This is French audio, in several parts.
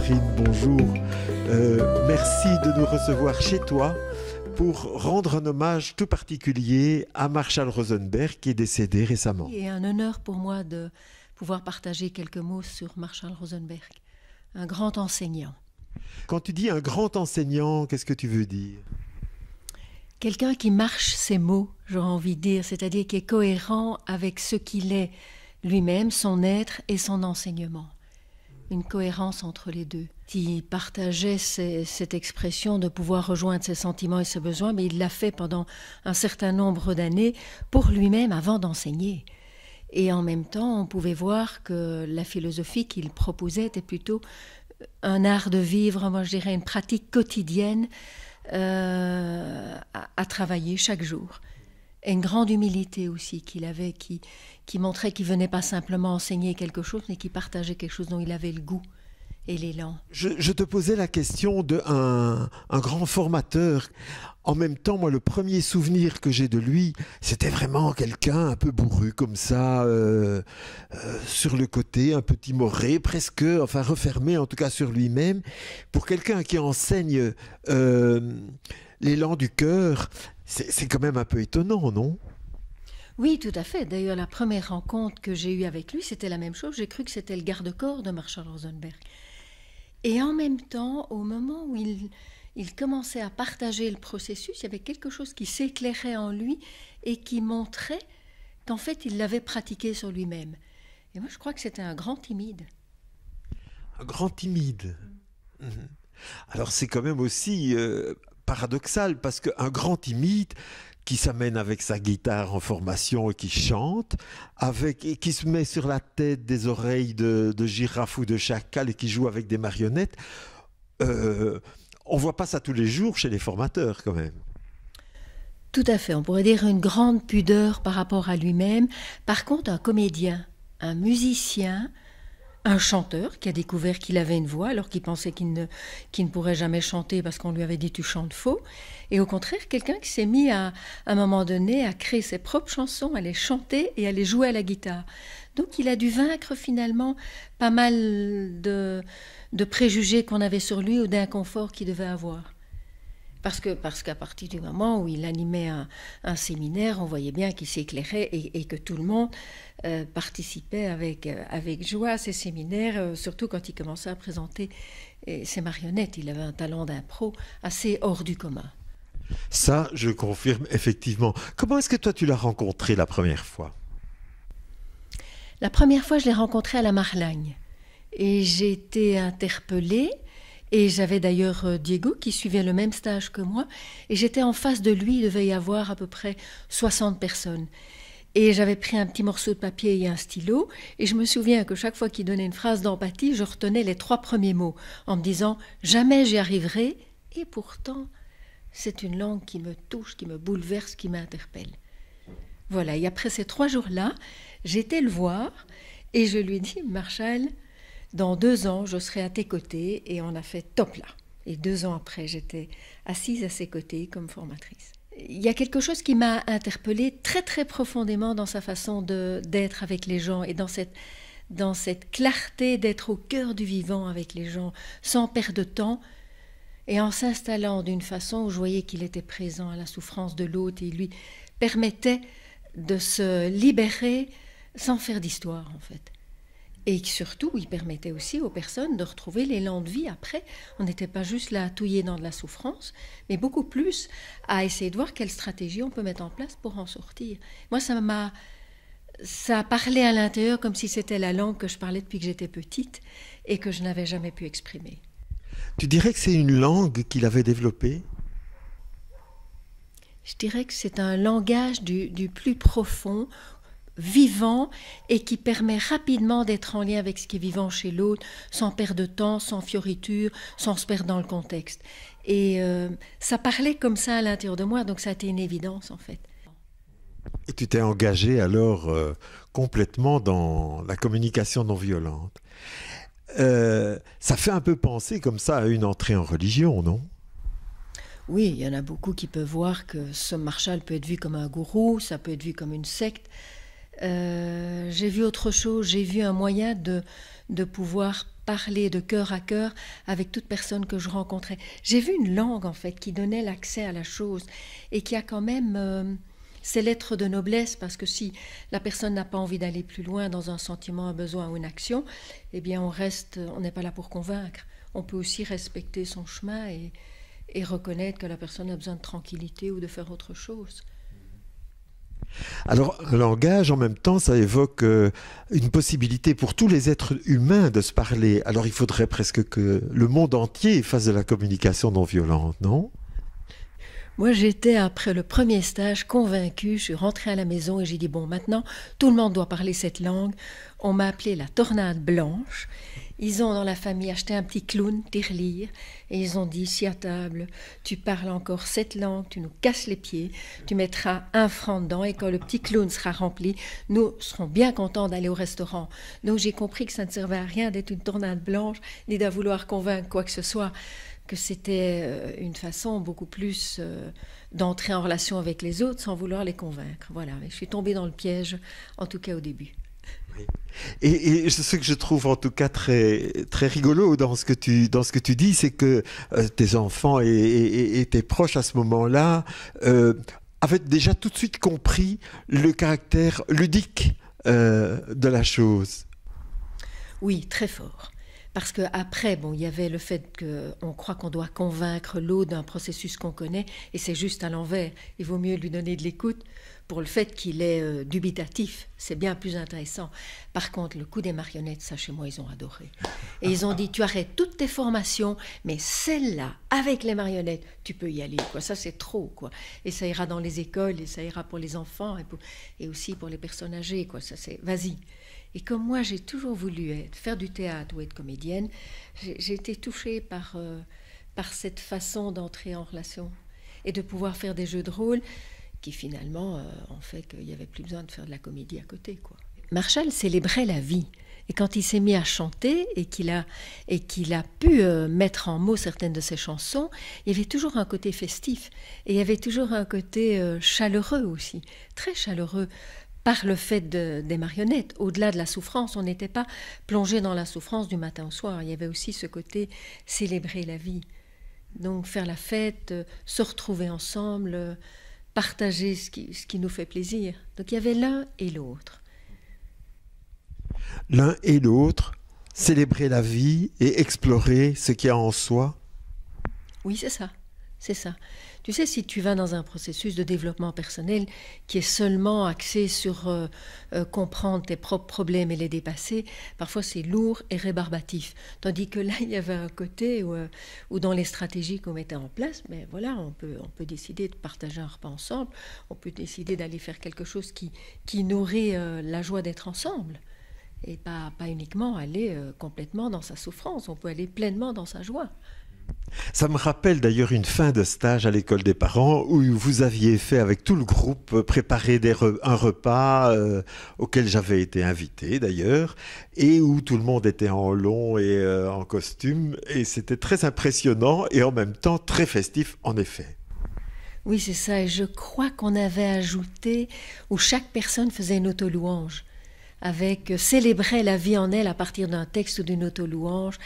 Catherine, bonjour. Merci de nous recevoir chez toi pour rendre un hommage tout particulier à Marshall Rosenberg qui est décédé récemment. Et un honneur pour moi de pouvoir partager quelques mots sur Marshall Rosenberg, un grand enseignant. Quand tu dis un grand enseignant, qu'est-ce que tu veux dire? Quelqu'un qui marche ses mots, j'aurais envie de dire, c'est-à-dire qui est cohérent avec ce qu'il est lui-même, son être et son enseignement. Une cohérence entre les deux. Il partageait cette expression de pouvoir rejoindre ses sentiments et ses besoins, mais il l'a fait pendant un certain nombre d'années pour lui-même avant d'enseigner. Et en même temps, on pouvait voir que la philosophie qu'il proposait était plutôt un art de vivre, moi je dirais une pratique quotidienne à travailler chaque jour. Et une grande humilité aussi qu'il avait, qui montrait qu'il ne venait pas simplement enseigner quelque chose, mais qu'il partageait quelque chose dont il avait le goût et l'élan. Je te posais la question d'un grand formateur. En même temps, moi, le premier souvenir que j'ai de lui, c'était vraiment quelqu'un un peu bourru comme ça, sur le côté, un peu timoré, presque, enfin refermé en tout cas sur lui-même. Pour quelqu'un qui enseigne l'élan du cœur, c'est quand même un peu étonnant, non? Oui, tout à fait. D'ailleurs, la première rencontre que j'ai eue avec lui, c'était la même chose. J'ai cru que c'était le garde-corps de Marshall Rosenberg. Et en même temps, au moment où il commençait à partager le processus, il y avait quelque chose qui s'éclairait en lui et qui montrait qu'en fait, il l'avait pratiqué sur lui-même. Et moi, je crois que c'était un grand timide. Un grand timide. Alors, c'est quand même aussi paradoxal, parce qu'un grand timide qui s'amène avec sa guitare en formation et qui chante, et qui se met sur la tête des oreilles de girafe ou de chacal et qui joue avec des marionnettes, on ne voit pas ça tous les jours chez les formateurs quand même. Tout à fait, on pourrait dire une grande pudeur par rapport à lui-même. Par contre, un comédien, un musicien, un chanteur qui a découvert qu'il avait une voix alors qu'il pensait qu'il ne pourrait jamais chanter parce qu'on lui avait dit « tu chantes faux ». Et au contraire, quelqu'un qui s'est mis à un moment donné à créer ses propres chansons, à les chanter et à les jouer à la guitare. Donc il a dû vaincre finalement pas mal de préjugés qu'on avait sur lui ou d'inconfort qu'il devait avoir. Parce qu'à partir du moment où il animait un séminaire, on voyait bien qu'il s'éclairait et que tout le monde participait avec joie à ces séminaires, surtout quand il commençait à présenter ses marionnettes. Il avait un talent d'impro assez hors du commun. Ça, je confirme effectivement. Comment est-ce que toi tu l'as rencontré la première fois? La première fois, je l'ai rencontré à la Marlagne. Et j'ai été interpellée. Et j'avais d'ailleurs Diego qui suivait le même stage que moi. Et j'étais en face de lui, il devait y avoir à peu près 60 personnes. Et j'avais pris un petit morceau de papier et un stylo. Et je me souviens que chaque fois qu'il donnait une phrase d'empathie, je retenais les 3 premiers mots en me disant « jamais j'y arriverai ». Et pourtant, c'est une langue qui me touche, qui me bouleverse, qui m'interpelle. Voilà, et après ces 3 jours-là, j'étais le voir et je lui dis « Marshall, dans 2 ans, je serai à tes côtés » et on a fait top là. Et 2 ans après, j'étais assise à ses côtés comme formatrice. Il y a quelque chose qui m'a interpellée très très profondément dans sa façon d'être avec les gens et dans cette clarté d'être au cœur du vivant avec les gens, sans perdre de temps et en s'installant d'une façon où je voyais qu'il était présent à la souffrance de l'autre et il lui permettait de se libérer sans faire d'histoire en fait. Et surtout, il permettait aussi aux personnes de retrouver l'élan de vie après. On n'était pas juste là à touiller dans de la souffrance, mais beaucoup plus à essayer de voir quelle stratégie on peut mettre en place pour en sortir. Moi, ça a parlé à l'intérieur comme si c'était la langue que je parlais depuis que j'étais petite et que je n'avais jamais pu exprimer. Tu dirais que c'est une langue qu'il avait développée? Je dirais que c'est un langage du plus profond, vivant et qui permet rapidement d'être en lien avec ce qui est vivant chez l'autre, sans perdre de temps, sans fioriture, sans se perdre dans le contexte. Et ça parlait comme ça à l'intérieur de moi, donc ça a été une évidence en fait. Et tu t'es engagée alors complètement dans la communication non violente. Ça fait un peu penser comme ça à une entrée en religion, non? Oui, il y en a beaucoup qui peuvent voir que ce Marshall peut être vu comme un gourou, ça peut être vu comme une secte. J'ai vu autre chose, j'ai vu un moyen de pouvoir parler de cœur à cœur avec toute personne que je rencontrais. J'ai vu une langue, en fait, qui donnait l'accès à la chose et qui a quand même ses lettres de noblesse, parce que si la personne n'a pas envie d'aller plus loin dans un sentiment, un besoin ou une action, eh bien on n'est pas là pour convaincre. On peut aussi respecter son chemin et reconnaître que la personne a besoin de tranquillité ou de faire autre chose. Alors, un langage, en même temps, ça évoque une possibilité pour tous les êtres humains de se parler. Alors, il faudrait presque que le monde entier fasse de la communication non violente, non ? Moi, j'étais, après le premier stage, convaincue. Je suis rentrée à la maison et j'ai dit, bon, maintenant, tout le monde doit parler cette langue. On m'a appelée la tornade blanche. Ils ont, dans la famille, acheté un petit clown, tirelire, et ils ont dit, si à table, tu parles encore cette langue, tu nous casses les pieds, tu mettras 1 franc dedans, et quand le petit clown sera rempli, nous serons bien contents d'aller au restaurant. Donc j'ai compris que ça ne servait à rien d'être une tornade blanche, ni d'à vouloir convaincre quoi que ce soit, que c'était une façon beaucoup plus d'entrer en relation avec les autres sans vouloir les convaincre. Voilà, je suis tombée dans le piège, en tout cas au début. Et ce que je trouve en tout cas très, très rigolo dans ce que tu dis, c'est que tes enfants et tes proches à ce moment-là avaient déjà tout de suite compris le caractère ludique de la chose. Oui, très fort. Parce qu'après, bon, il y avait le fait qu'on croit qu'on doit convaincre l'autre d'un processus qu'on connaît, et c'est juste à l'envers. Il vaut mieux lui donner de l'écoute pour le fait qu'il est dubitatif. C'est bien plus intéressant. Par contre, le coup des marionnettes, ça chez moi, ils ont adoré. Et ils ont dit, tu arrêtes toutes tes formations, mais celle-là, avec les marionnettes, tu peux y aller, quoi. Ça, c'est trop, quoi. Et ça ira dans les écoles, et ça ira pour les enfants, et aussi pour les personnes âgées, quoi. Ça, c'est, vas-y. Et comme moi, j'ai toujours voulu faire du théâtre ou être comédienne, j'ai été touchée par cette façon d'entrer en relation et de pouvoir faire des jeux de rôle qui finalement ont fait qu'il n'y avait plus besoin de faire de la comédie à côté, quoi. Marshall célébrait la vie. Et quand il s'est mis à chanter et qu'il a pu mettre en mots certaines de ses chansons, il y avait toujours un côté festif. Et il y avait toujours un côté chaleureux aussi, très chaleureux. Par le fait des marionnettes, au-delà de la souffrance, on n'était pas plongé dans la souffrance du matin au soir. Il y avait aussi ce côté célébrer la vie. Donc faire la fête, se retrouver ensemble, partager ce qui nous fait plaisir. Donc il y avait l'un et l'autre. L'un et l'autre, célébrer la vie et explorer ce qu'il y a en soi. Oui, c'est ça. C'est ça. Tu sais, si tu vas dans un processus de développement personnel qui est seulement axé sur comprendre tes propres problèmes et les dépasser, parfois c'est lourd et rébarbatif. Tandis que là, il y avait un côté où dans les stratégies qu'on mettait en place, mais voilà, on peut décider de partager un repas ensemble, on peut décider d'aller faire quelque chose qui nourrit la joie d'être ensemble. Et pas uniquement aller complètement dans sa souffrance, on peut aller pleinement dans sa joie. Ça me rappelle d'ailleurs une fin de stage à l'école des parents où vous aviez fait avec tout le groupe préparer un repas auquel j'avais été invité d'ailleurs et où tout le monde était en long et en costume et c'était très impressionnant et en même temps très festif en effet. Oui, c'est ça, et je crois qu'on avait ajouté où chaque personne faisait une autolouange avec célébrait la vie en elle à partir d'un texte ou d'une autolouange.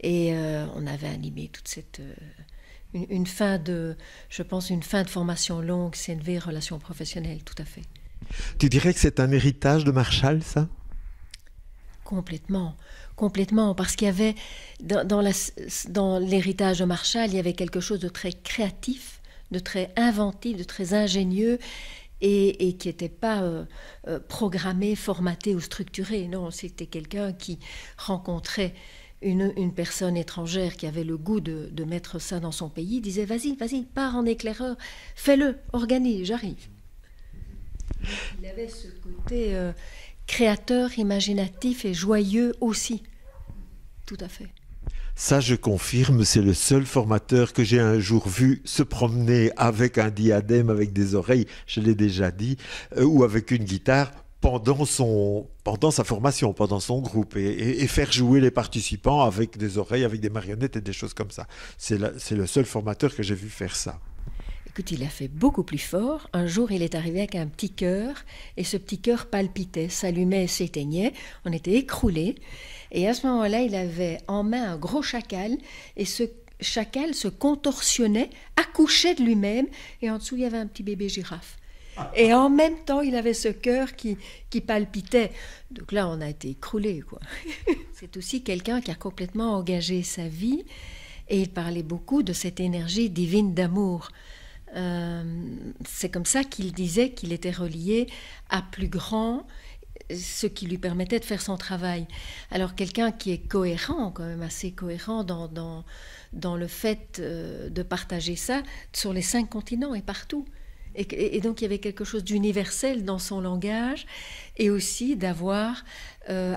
Et on avait animé toute cette... une fin de formation longue, CNV, relations professionnelles, tout à fait. Tu dirais que c'est un héritage de Marshall, ça ? Complètement, parce qu'il y avait, dans l'héritage de Marshall, il y avait quelque chose de très créatif, de très inventif, de très ingénieux, et qui n'était pas programmé, formaté ou structuré. Non, c'était quelqu'un qui rencontrait une personne étrangère qui avait le goût de mettre ça dans son pays, disait vas-y, pars en éclaireur, fais-le, organise, j'arrive. Il avait ce côté créateur, imaginatif et joyeux aussi. Tout à fait. Ça, je confirme, c'est le seul formateur que j'ai un jour vu se promener avec un diadème, avec des oreilles, je l'ai déjà dit, ou avec une guitare, pendant sa formation, pendant son groupe, et faire jouer les participants avec des oreilles, avec des marionnettes et des choses comme ça. C'est le seul formateur que j'ai vu faire ça. Écoute, il a fait beaucoup plus fort. Un jour, il est arrivé avec un petit cœur, et ce petit cœur palpitait, s'allumait et s'éteignait. On était écroulés. Et à ce moment-là, il avait en main un gros chacal, et ce chacal se contorsionnait, accouchait de lui-même, et en dessous, il y avait un petit bébé girafe. Et en même temps, il avait ce cœur qui palpitait. Donc là, on a été écroulés, quoi. C'est aussi quelqu'un qui a complètement engagé sa vie, et il parlait beaucoup de cette énergie divine d'amour. C'est comme ça qu'il disait qu'il était relié à plus grand, ce qui lui permettait de faire son travail. Alors quelqu'un qui est cohérent, quand même assez cohérent dans le fait de partager ça sur les 5 continents et partout. Et donc il y avait quelque chose d'universel dans son langage, et aussi d'avoir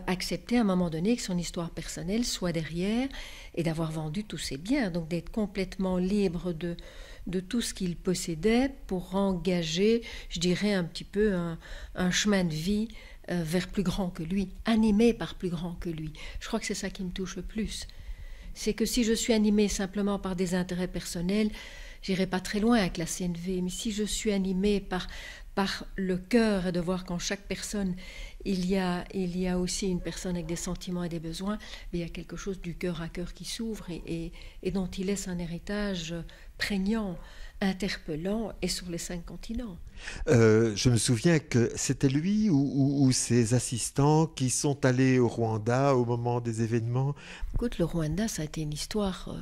accepté à un moment donné que son histoire personnelle soit derrière, et d'avoir vendu tous ses biens, donc d'être complètement libre de tout ce qu'il possédait pour engager, je dirais, un petit peu un chemin de vie vers plus grand que lui, animé par plus grand que lui. Je crois que c'est ça qui me touche le plus. C'est que si je suis animée simplement par des intérêts personnels, j'irai pas très loin avec la CNV, mais si je suis animée par le cœur, et de voir qu'en chaque personne, il y a aussi une personne avec des sentiments et des besoins, mais il y a quelque chose du cœur à cœur qui s'ouvre et dont il laisse un héritage prégnant, interpellant, et sur les 5 continents. Je me souviens que c'était lui ou ses assistants qui sont allés au Rwanda au moment des événements. Écoute, le Rwanda, ça a été une histoire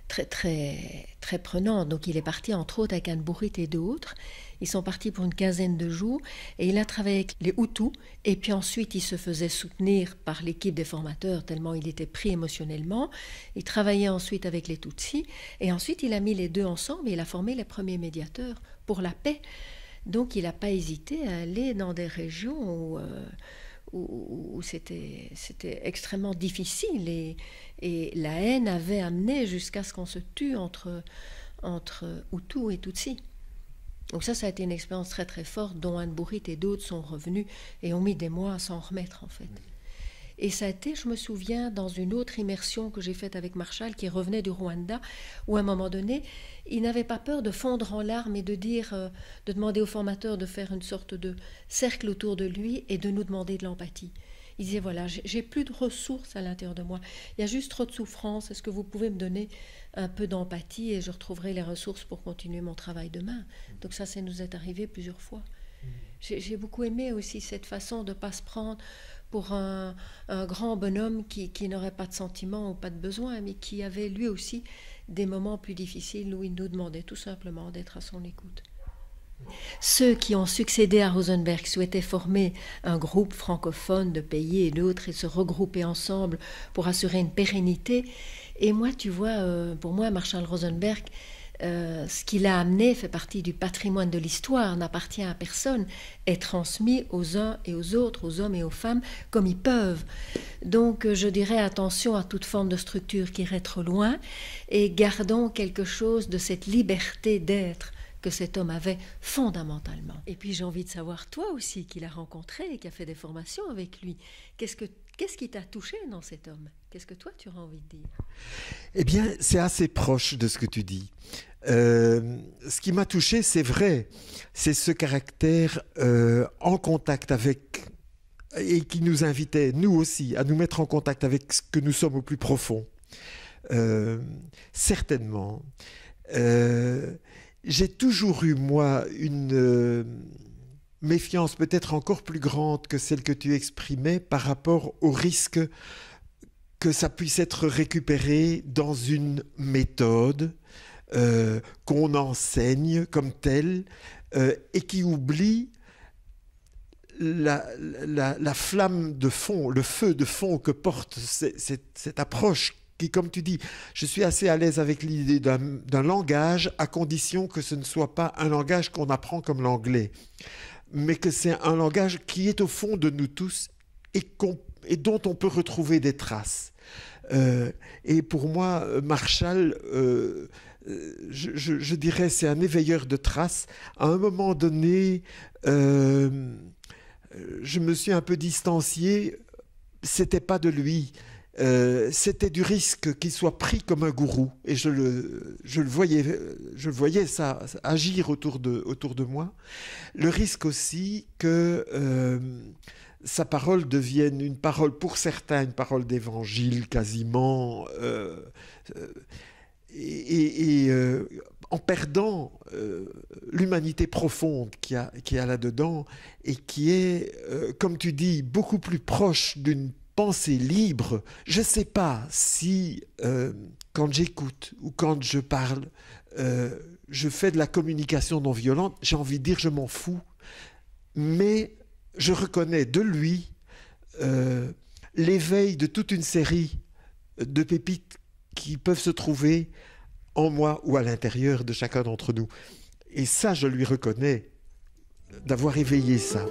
très, très, très prenante. Donc il est parti entre autres avec Anne Bourrit et d'autres. Ils sont partis pour une quinzaine de jours, et il a travaillé avec les Hutus, et puis ensuite il se faisait soutenir par l'équipe des formateurs tellement il était pris émotionnellement. Il travaillait ensuite avec les Tutsis, et ensuite il a mis les deux ensemble et il a formé les premiers médiateurs pour la paix. Donc il n'a pas hésité à aller dans des régions où c'était extrêmement difficile, et la haine avait amené jusqu'à ce qu'on se tue entre Hutus et Tutsis. Donc ça a été une expérience très très forte, dont Anne Bourrit et d'autres sont revenus et ont mis des mois à s'en remettre, en fait. Et ça a été, je me souviens, dans une autre immersion que j'ai faite avec Marshall, qui revenait du Rwanda, où à un moment donné, il n'avait pas peur de fondre en larmes et de demander aux formateurs de faire une sorte de cercle autour de lui et de nous demander de l'empathie. Il disait, voilà, j'ai plus de ressources à l'intérieur de moi, il y a juste trop de souffrance, est-ce que vous pouvez me donner un peu d'empathie et je retrouverai les ressources pour continuer mon travail demain. Donc ça nous est arrivé plusieurs fois. J'ai beaucoup aimé aussi cette façon de ne pas se prendre pour un grand bonhomme qui n'aurait pas de sentiments ou pas de besoins, mais qui avait lui aussi des moments plus difficiles où il nous demandait tout simplement d'être à son écoute. Ceux qui ont succédé à Rosenberg souhaitaient former un groupe francophone de pays et d'autres et se regrouper ensemble pour assurer une pérennité. Et moi, tu vois, pour moi, Marshall Rosenberg, ce qu'il a amené fait partie du patrimoine de l'histoire, n'appartient à personne, est transmis aux uns et aux autres, aux hommes et aux femmes, comme ils peuvent. Donc, je dirais attention à toute forme de structure qui irait trop loin, et gardons quelque chose de cette liberté d'être que cet homme avait fondamentalement. Et puis j'ai envie de savoir, toi aussi, qui l'as rencontré et qui a fait des formations avec lui, qu'est-ce qui t'a touché dans cet homme? Qu'est-ce que toi, tu auras envie de dire? Eh bien, c'est assez proche de ce que tu dis. Ce qui m'a touché, c'est vrai, c'est ce caractère en contact avec, et qui nous invitait, nous aussi, à nous mettre en contact avec ce que nous sommes au plus profond. Certainement. J'ai toujours eu, moi, une méfiance peut-être encore plus grande que celle que tu exprimais par rapport au risque que ça puisse être récupéré dans une méthode qu'on enseigne comme telle et qui oublie la flamme de fond, le feu de fond que porte cette approche qui, comme tu dis, je suis assez à l'aise avec l'idée d'un langage à condition que ce ne soit pas un langage qu'on apprend comme l'anglais, mais que c'est un langage qui est au fond de nous tous et dont on peut retrouver des traces. Et pour moi, Marshall, je dirais, c'est un éveilleur de traces. À un moment donné, je me suis un peu distancié. C'était pas de lui. c'était du risque qu'il soit pris comme un gourou. Et je le voyais ça agir autour de moi. Le risque aussi que sa parole devienne une parole, pour certains, une parole d'évangile quasiment, en perdant l'humanité profonde qu'il y a là-dedans et qui est, comme tu dis, beaucoup plus proche d'une pensée libre. Je ne sais pas si, quand j'écoute ou quand je parle, je fais de la communication non violente, j'ai envie de dire je m'en fous, mais je reconnais de lui l'éveil de toute une série de pépites qui peuvent se trouver en moi ou à l'intérieur de chacun d'entre nous. Et ça, je lui reconnais d'avoir éveillé ça.